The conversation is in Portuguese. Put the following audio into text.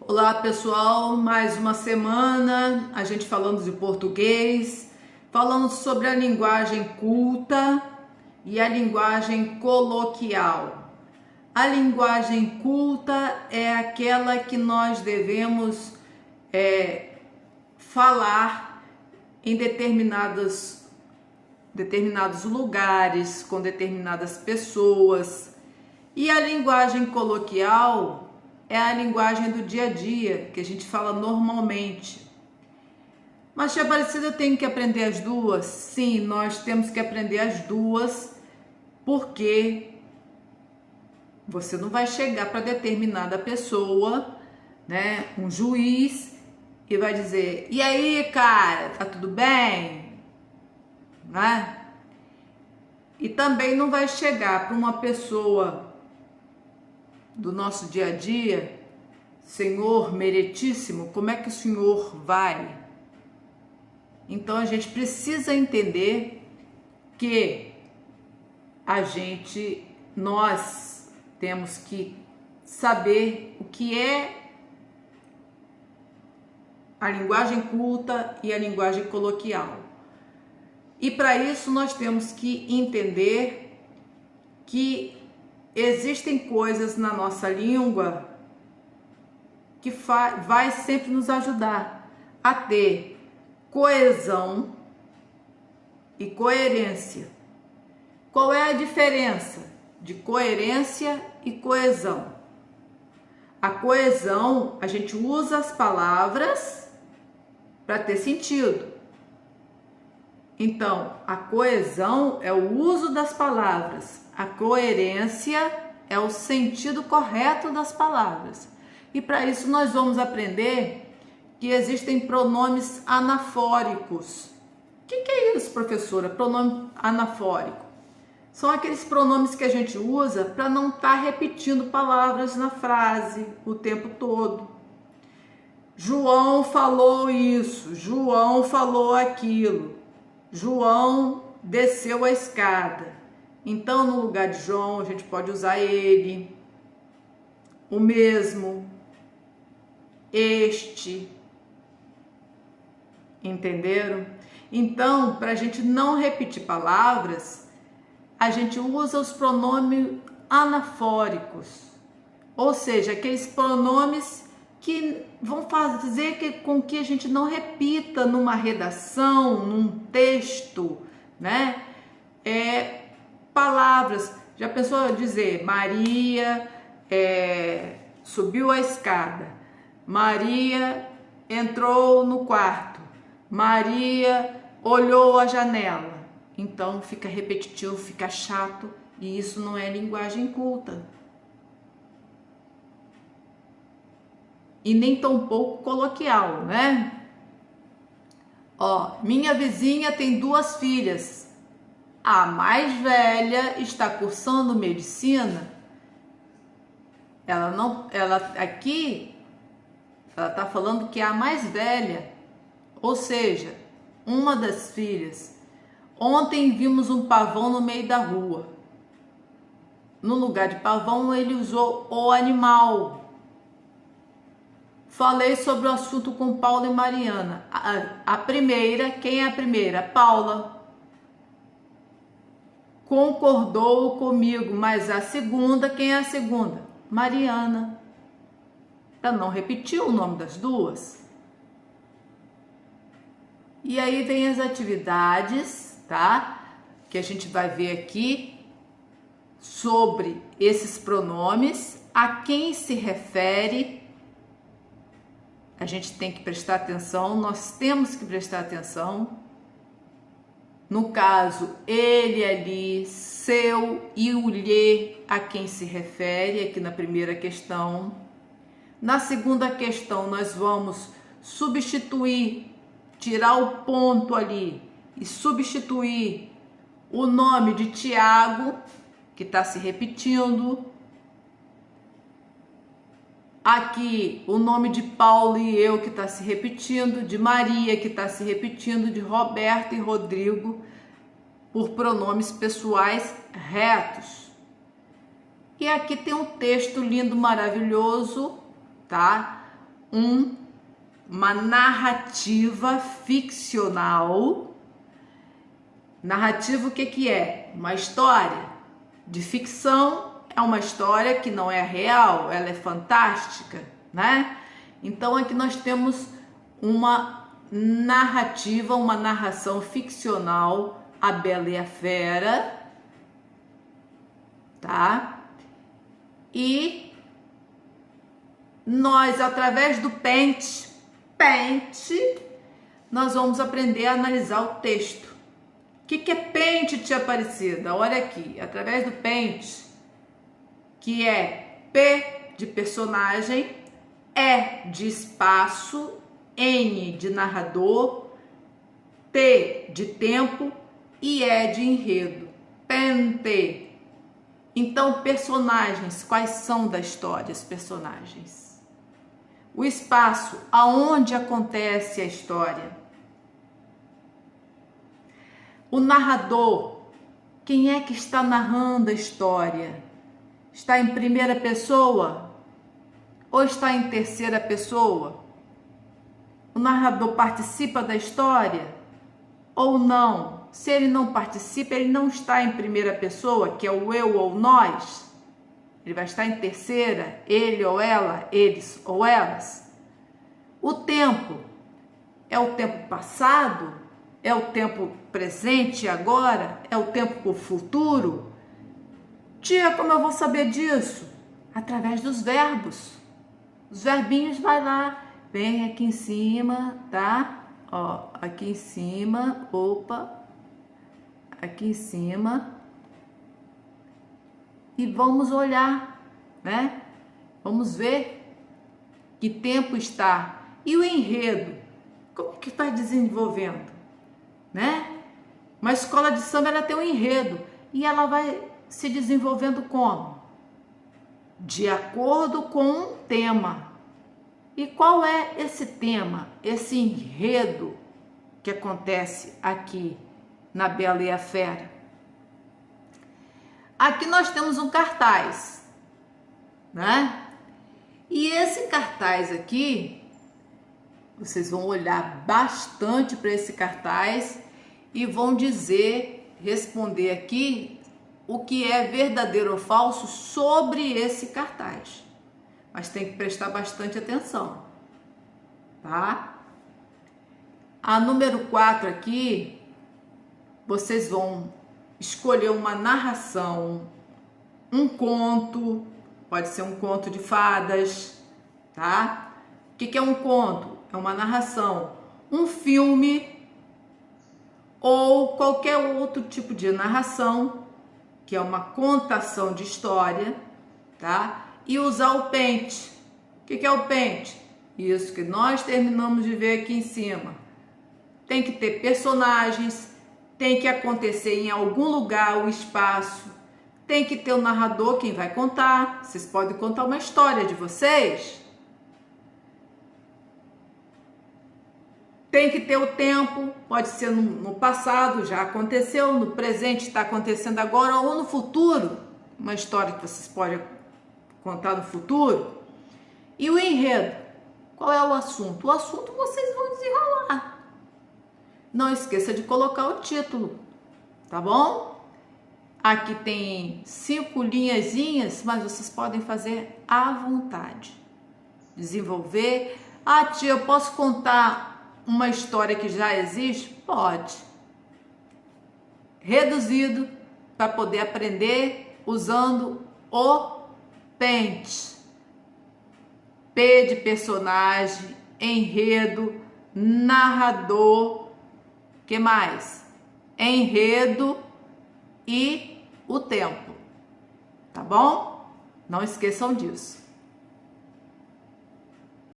Olá pessoal, mais uma semana, a gente falando de português, falando sobre a linguagem culta e a linguagem coloquial. A linguagem culta é aquela que nós devemos falar em determinados lugares, com determinadas pessoas. E a linguagem coloquial é a linguagem do dia a dia, que a gente fala normalmente. Mas, tia Aparecida, eu tenho que aprender as duas? Sim, nós temos que aprender as duas, porque você não vai chegar para determinada pessoa, né, um juiz, e vai dizer: e aí, cara, tá tudo bem? Né? E também não vai chegar para uma pessoa do nosso dia a dia: Senhor meritíssimo, como é que o senhor vai? Então a gente precisa entender que nós temos que saber o que é a linguagem culta e a linguagem coloquial. E para isso nós temos que entender que existem coisas na nossa língua que vai sempre nos ajudar a ter coesão e coerência. Qual é a diferença de coerência e coesão? A coesão, a gente usa as palavras para ter sentido. Então, a coesão é o uso das palavras, a coerência é o sentido correto das palavras. E para isso nós vamos aprender que existem pronomes anafóricos. O que é isso, professora? Pronome anafórico. São aqueles pronomes que a gente usa para não estar repetindo palavras na frase o tempo todo. João falou isso, João falou aquilo, João desceu a escada. Então, no lugar de João, a gente pode usar ele, o mesmo, este. Entenderam? Então, para a gente não repetir palavras, a gente usa os pronomes anafóricos, ou seja, aqueles pronomes que vão fazer com que a gente não repita numa redação, num texto, né? Palavras. Já pensou a dizer Maria subiu a escada, Maria entrou no quarto, Maria olhou a janela. Então fica repetitivo, fica chato, e isso não é linguagem culta. E nem tão pouco coloquial, né? Ó, minha vizinha tem 2 filhas. A mais velha está cursando medicina. Ela tá falando que é a mais velha, ou seja, uma das filhas. Ontem vimos um pavão no meio da rua. No lugar de pavão, ele usou o animal. Falei sobre o assunto com Paula e Mariana. A primeira, quem é a primeira? Paula. Concordou comigo, mas a segunda, quem é a segunda? Mariana. Para não repetir o nome das duas. E aí vem as atividades, tá? Que a gente vai ver aqui sobre esses pronomes, a quem se refere. A gente tem que prestar atenção, nós temos que prestar atenção. No caso, ele ali, seu e o lhe, a quem se refere, aqui na primeira questão. Na segunda questão, nós vamos substituir, tirar o ponto ali e substituir o nome de Tiago, que está se repetindo. Aqui, o nome de Paulo e eu, que está se repetindo, de Maria, que está se repetindo, de Roberto e Rodrigo, por pronomes pessoais retos. E aqui tem um texto lindo, maravilhoso, tá? uma narrativa ficcional. Narrativa, o que é? Uma história de ficção, é uma história que não é real, ela é fantástica, né? Então aqui nós temos uma narrativa, uma narração ficcional, A Bela e a Fera, tá? E nós, através do Paint, nós vamos aprender a analisar o texto. O que é Paint, tia Aparecida? Olha aqui, através do Paint, que é P de personagem, E de espaço, N de narrador, T de tempo e E de enredo. Pente. Então, personagens, quais são da história os personagens? O espaço, aonde acontece a história? O narrador, quem é que está narrando a história? Está em primeira pessoa ou está em terceira pessoa? O narrador participa da história ou não? Se ele não participa, ele não está em primeira pessoa, que é o eu ou nós. Ele vai estar em terceira, ele ou ela, eles ou elas. O tempo é o tempo passado? É o tempo presente agora? É o tempo futuro? Tia, como eu vou saber disso? Através dos verbos. Os verbinhos, vai lá, vem aqui em cima, tá? Ó, aqui em cima, opa, aqui em cima. E vamos olhar, né? Vamos ver que tempo está. E o enredo, como que está desenvolvendo, né? Uma escola de samba, ela tem um enredo e ela vai se desenvolvendo como? De acordo com um tema. E qual é esse tema, esse enredo que acontece aqui na Bela e a Fera? Aqui nós temos um cartaz, né? E esse cartaz aqui, vocês vão olhar bastante para esse cartaz e vão responder aqui o que é verdadeiro ou falso sobre esse cartaz. Mas tem que prestar bastante atenção, tá? A número 4 aqui, vocês vão escolher uma narração, um conto, pode ser um conto de fadas, tá? O que é um conto? É uma narração, um filme ou qualquer outro tipo de narração, que é uma contação de história, tá? E usar o Paint. O que é o Paint? Isso que nós terminamos de ver aqui em cima. Tem que ter personagens, tem que acontecer em algum lugar o espaço, tem que ter o narrador, quem vai contar. Vocês podem contar uma história de vocês. Tem que ter o tempo, pode ser no passado, já aconteceu, no presente está acontecendo agora, ou no futuro, uma história que vocês podem contar no futuro. E o enredo, qual é o assunto? O assunto vocês vão desenrolar. Não esqueça de colocar o título, tá bom? Aqui tem 5 linhazinhas, mas vocês podem fazer à vontade. Desenvolver. Ah, tia, eu posso contar uma história que já existe? Pode. Reduzido, para poder aprender usando o Paint. P de personagem, enredo, narrador, que mais? Enredo e o tempo, tá bom? Não esqueçam disso.